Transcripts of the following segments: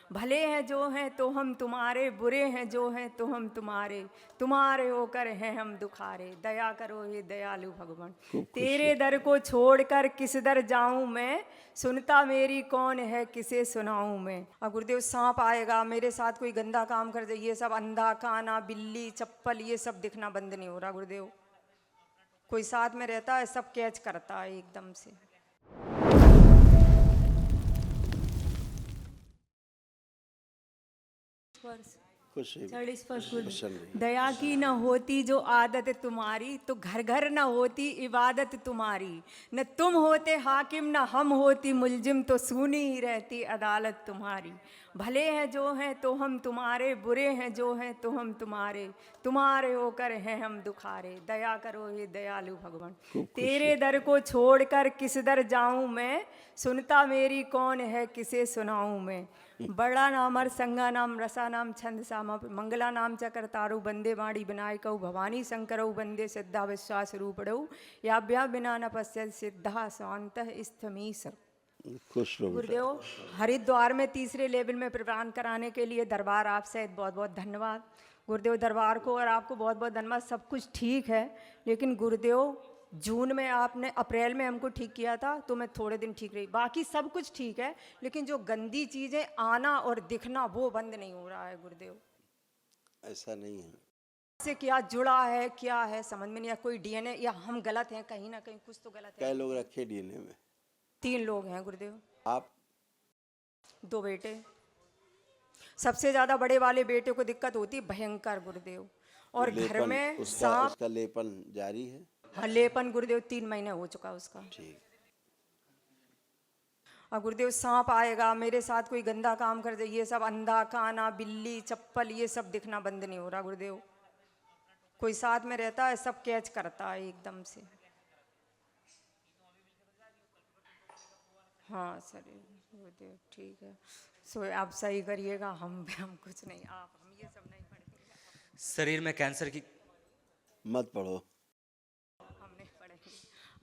भले हैं जो हैं तो हम तुम्हारे, बुरे हैं जो हैं तो हम तुम्हारे, तुम्हारे होकर हैं हम दुखारे। दया करो हे दयालु भगवान, खूब खुश तेरे दर को छोड़कर किस दर जाऊं मैं, सुनता मेरी कौन है किसे सुनाऊं मैं। और गुरुदेव सांप आएगा, मेरे साथ कोई गंदा काम कर दे, ये सब अंधा काना बिल्ली चप्पल ये सब दिखना बंद नहीं हो रहा गुरुदेव। कोई साथ में रहता है सब कैच करता है एकदम से। खुश है बेटा, 40 गुरु, प्रसन्न रहिए। दया की न होती जो आदत तुम्हारी, तो घर घर न होती इबादत तुम्हारी। न तुम होते हाकिम न हम होती मुलजिम, तो सूनी ही रहती अदालत तुम्हारी। भले हैं जो हैं तो हम तुम्हारे, बुरे हैं जो हैं तो हम तुम्हारे, तुम्हारे होकर हैं हम दुखारे। दया करो हे दयालु भगवान, खूब खुश तेरे है। दर को छोड़कर किस दर जाऊं मैं, सुनता मेरी कौन है किसे सुनाऊं मैं। बड़ा नामर संगा नाम रसा नाम छंद सामा, मंगला नाम चकर तारु बंदे बाणी विनायकऊ, भवानी शंकरऊ बंदे सिद्धा विश्वास रूपड़ऊ, याभ्या बिना न पश्यत सिद्धा स्वांत स्थमीस। खुश रहो बेटा। गुरुदेव, हरिद्वार में तीसरे लेवल में प्रदान कराने के लिए दरबार आप सहित बहुत बहुत धन्यवाद। गुरुदेव दरबार को और आपको बहुत बहुत धन्यवाद। सब कुछ ठीक है, लेकिन गुरुदेव जून में आपने, अप्रैल में हमको ठीक किया था तो मैं थोड़े दिन ठीक रही, बाकी सब कुछ ठीक है, लेकिन जो गंदी चीज़ें आना और दिखना वो बंद नहीं हो रहा है गुरुदेव। ऐसा नहीं है। से क्या जुड़ा है क्या है समझ में नहीं आया, कोई डीएनए या हम गलत हैं, कहीं ना कहीं कुछ तो गलत है। कई लोग रखे डीएनए में। 3 लोग हैं गुरुदेव, आप 2 बेटे। सबसे ज्यादा बड़े वाले बेटे को दिक्कत होती है भयंकर गुरुदेव, और घर लेपन में उसका सांप। उसका लेपन जारी है। हाँ, लेपन गुरुदेव 3 महीने हो चुका उसका। ठीक। और गुरुदेव सांप आएगा, मेरे साथ कोई गंदा काम कर दे, ये सब अंधा काना बिल्ली चप्पल ये सब दिखना बंद नहीं हो रहा गुरुदेव। कोई साथ में रहता है सब कैच करता है एकदम से। हाँ सर गुरुदेव ठीक है, सो आप सही करिएगा, हम कुछ नहीं, आप हम ये सब नहीं पढ़ेंगे, शरीर में कैंसर की मत पढ़ो। हम नहीं पढ़ेंगे,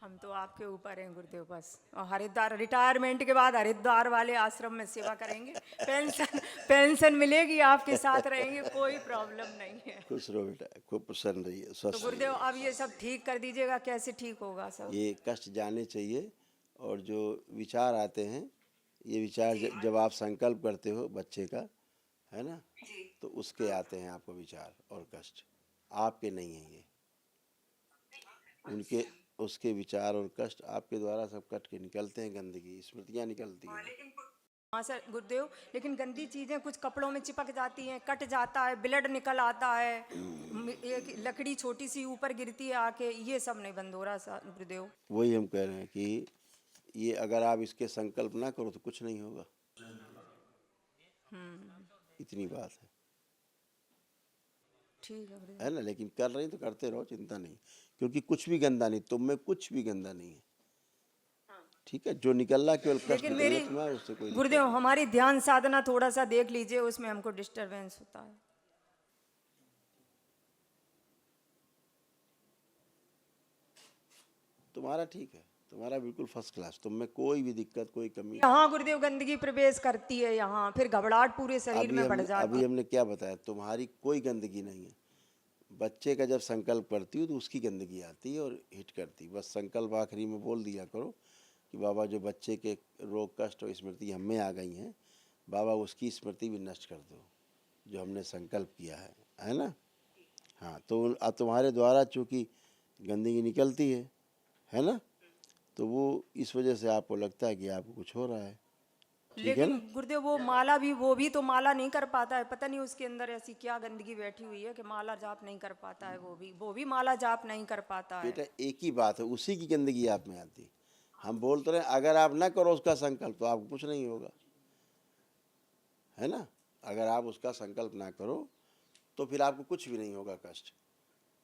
हम तो आपके ऊपर हैं गुरुदेव बस। और हरिद्वार रिटायरमेंट के बाद हरिद्वार वाले आश्रम में सेवा करेंगे, पेंशन पेंशन मिलेगी, आपके साथ रहेंगे, कोई प्रॉब्लम नहीं है। खुश रहो बेटा, खूब प्रसन्न रहिए, तो स्वस्थ गुरुदेव रहिए। अब ये सब ठीक कर दीजिएगा, कैसे ठीक होगा सब। ये कष्ट जाने चाहिए, और जो विचार आते हैं, ये विचार जब आप संकल्प करते हो बच्चे का, है ना, तो उसके आते हैं आपको विचार और कष्ट, आपके नहीं हैं ये, उनके उसके विचार और कष्ट आपके द्वारा सब कट के निकलते हैं, गंदगी स्मृतियाँ निकलती हैं। हाँ सर गुरुदेव, लेकिन गंदी चीजें कुछ कपड़ों में चिपक जाती हैं, कट जाता है, ब्लड निकल आता है, एक लकड़ी छोटी सी ऊपर गिरती है आके, ये सब नहीं बंद हो रहा सर गुरुदेव। वही हम कह रहे हैं कि ये अगर आप इसके संकल्प ना करो तो कुछ नहीं होगा। इतनी बात है ठीक है गुरुदेव। है ना, लेकिन कर रही तो करते रहो, चिंता नहीं, क्योंकि कुछ भी गंदा नहीं, तुम में कुछ भी गंदा नहीं है। ठीक है, जो निकल रहा केवल कष्ट लेकिन निकल मेरी रहा तुम्हारा, उससे कोई गुरुदेव दिक्कत हमारी ध्यान साधना थोड़ा सा देख लीजिए, उसमें हमको डिस्टरबेंस होता है। नहीं। तुम्हारा ठीक है, तुम्हारा बिल्कुल फर्स्ट क्लास, तुम में कोई भी दिक्कत कोई कमी। यहाँ गुरुदेव गंदगी प्रवेश करती है, यहाँ फिर घबराहट पूरे शरीर में बढ़ जाती अभी है। हमने क्या बताया, तुम्हारी कोई गंदगी नहीं है। बच्चे का जब संकल्प करती हो तो उसकी गंदगी आती है और हिट करती, बस संकल्प आखिरी में बोल दिया करो कि बाबा जो बच्चे के रोग कष्ट और स्मृति हमें आ गई हैं, बाबा उसकी स्मृति भी नष्ट कर दो जो हमने संकल्प किया है ना। हाँ, तो अब तुम्हारे द्वारा चूँकि गंदगी निकलती है ना, तो वो इस वजह से आपको लगता है कि आपको कुछ हो रहा है। ठीक है लेकिन ना। गुरुदेव वो माला भी, वो भी तो माला नहीं कर पाता है, पता नहीं उसके अंदर ऐसी क्या गंदगी बैठी हुई है कि माला जाप नहीं कर पाता है, वो भी माला जाप नहीं कर पाता है। बेटा एक ही बात है, उसी की गंदगी आप में आती। हम बोलते रहे अगर आप ना करो उसका संकल्प तो आपको कुछ नहीं होगा, है ना। अगर आप उसका संकल्प ना करो तो फिर आपको कुछ भी नहीं होगा, कष्ट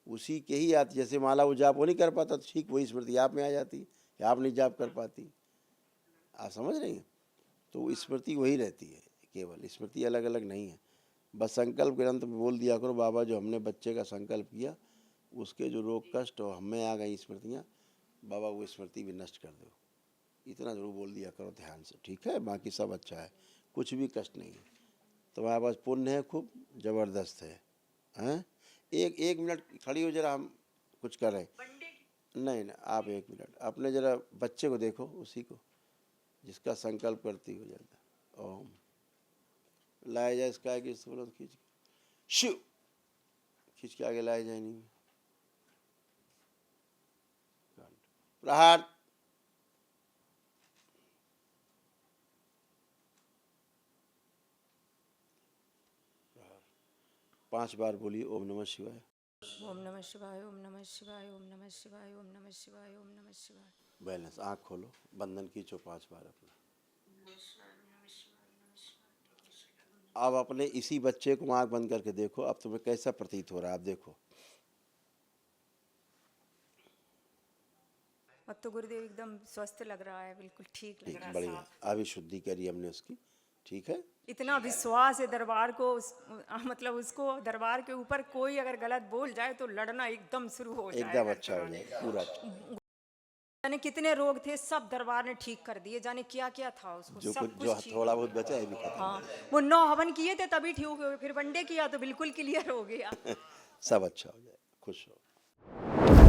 उसी के ही आती। जैसे माला वो जाप वो नहीं कर पाता तो ठीक वही स्मृति आप में आ जाती कि आप नहीं जाप कर पाती। आप समझ रही हैं, तो स्मृति वही रहती है, केवल स्मृति अलग अलग नहीं है। बस संकल्प के अंत में बोल दिया करो बाबा जो हमने बच्चे का संकल्प किया उसके जो रोग कष्ट और हमें आ गई स्मृतियाँ, बाबा वो स्मृति भी नष्ट कर दो, इतना ज़रूर बोल दिया करो ध्यान से। ठीक है, बाकी सब अच्छा है, कुछ भी कष्ट नहीं है। तुम्हारे पास पुण्य है, खूब ज़बरदस्त है। हैं? एक मिनट खड़ी हो जरा, हम कुछ कर रहे हैं। नहीं ना, आप 1 मिनट अपने जरा बच्चे को देखो, उसी को जिसका संकल्प करती हो जाता। ओम लाया जाए इसका आगे, खींच शिव खींच के आगे लाया जाए। नहीं प्रहार। 5 बार बोलिए ओम नमः शिवाय। ओम नमः शिवाय, ओम नमः शिवाय, ओम नमः शिवाय, ओम नमः शिवाय, ओम नमः शिवाय। बैलेंस, आँख खोलो, बंधन खींचो 5 बार अपना। अब अपने इसी बच्चे को आँख बंद करके देखो, अब तुम्हें कैसा प्रतीत हो रहा है, आप देखो। अब तो गुरुदेव एकदम स्वस्थ लग रहा है, बिल्कुल ठीक लग ठीक, रहा है, बढ़िया। साफ। अभी शुद्धि करी हमने उसकी, ठीक है। इतना विश्वास है दरबार को, मतलब उसको दरबार के ऊपर कोई अगर गलत बोल जाए तो लड़ना एकदम शुरू हो एकदम जाएगा अच्छा हो तुरंत। जाएगा, पूरा अच्छा। जाने कितने रोग थे, सब दरबार ने ठीक कर दिए, जाने क्या क्या था उसको, जो सब कुछ जो कुछ ठीक। थोड़ा बहुत बचा है भी खत्म। हाँ, वो 9 हवन किए थे तभी ठीक हो गए, फिर वनडे किया तो बिल्कुल क्लियर हो गया। सब अच्छा हो जाए, खुश हो।